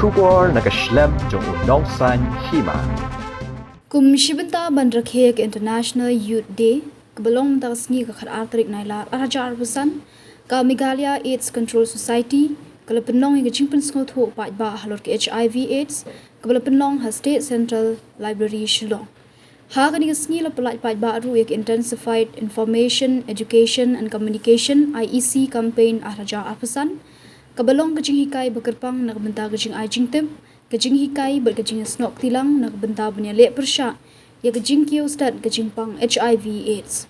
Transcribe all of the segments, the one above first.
Shubor nakaslem jong unongsan Hima. Kum shibanta bandrakhek International Youth Day kebalong taksni ka khar tarik naila arajar busan ka Meghalaya AIDS Control Society kalapenong ing jingpen sngot ho Paidbah halor ke HIV AIDS kalapenong ha State Central Library Shillong ha kani sngi la Paidbah ru ek Intensified Information Education and Communication IEC campaign arajar busan kabalong ke Jinghikai bekerpang nak benta ke jing jingtep ke Jinghikai berkejing snok tilang nak benta punya lek persya ya ke jingkiu start ke jingpang HIV AIDS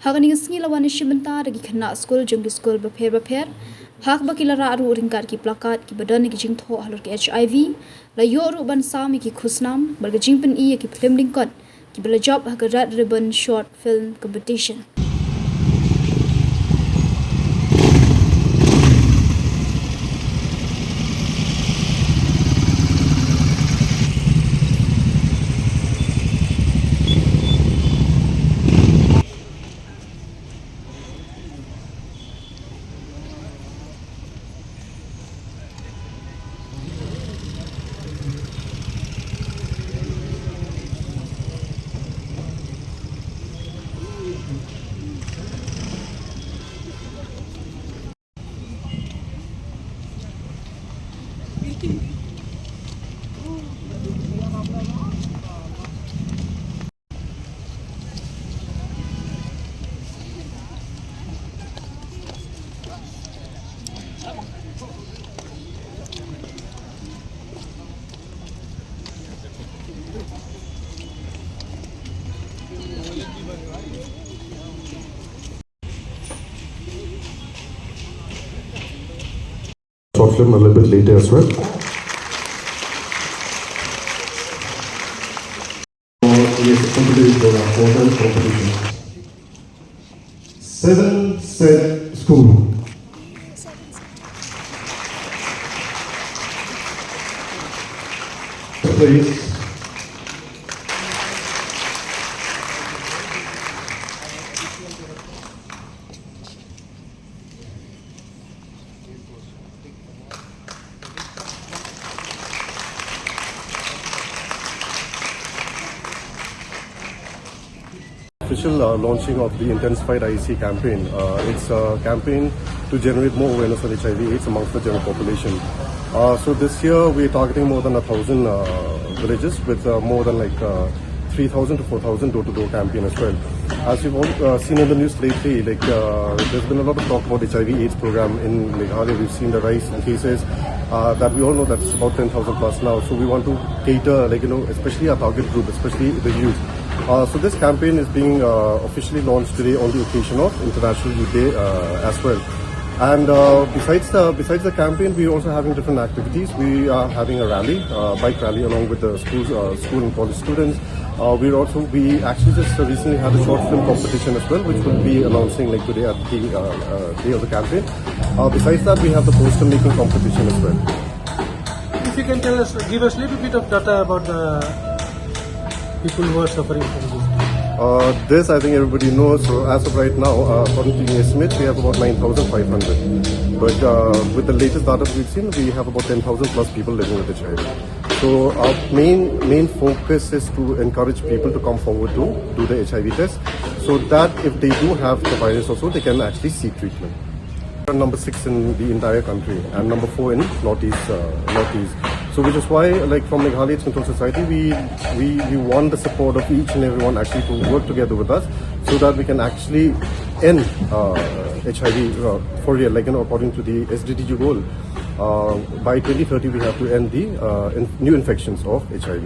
hagani sngi lawan ishi benta dagi khana school jong school beper hak bakila ra ru ringkar ki plakat ki badan ki jing tho halor ke HIV la yo ru ban sami ki khusnam berkejing pen i ki film lingkot ki bela job ha red ribbon short film competition. Short film a little bit later as well. Yes, competition. 7 set school. Please. Official launching of the Intensified IEC campaign. It's a campaign to generate more awareness on HIV/AIDS amongst the general population. So this year we're targeting more than 1,000 villages with more than 3,000 to 4,000 door-to-door campaign as well. As you've all seen in the news lately, there's been a lot of talk about HIV/AIDS program in Meghalaya. We've seen the rise in cases that we all know that's about 10,000 plus now. So we want to cater, especially our target group, especially the youth. So this campaign is being officially launched today on the occasion of International Youth Day as well. And besides the campaign, we are also having different activities. We are having a rally, bike rally, along with the school and college students. We actually just recently had a short film competition as well, which we'll be announcing today at the day of the campaign. Besides that, we have the poster making competition as well. If you can give us a little bit of data about the people who are suffering from this. This I think everybody knows. So as of right now, according to the estimates, we have about 9,500. But with the latest data we've seen, we have about 10,000 plus people living with HIV. So our main focus is to encourage people to come forward to do the HIV test, so that if they do have the virus also, they can actually seek treatment. We're number 6 in the entire country and number 4 in Northeast. So which is why, from Meghalaya AIDS Control Society, we want the support of each and everyone actually to work together with us, so that we can actually end HIV for real, according to the SDG goal. By 2030, we have to end the new infections of HIV.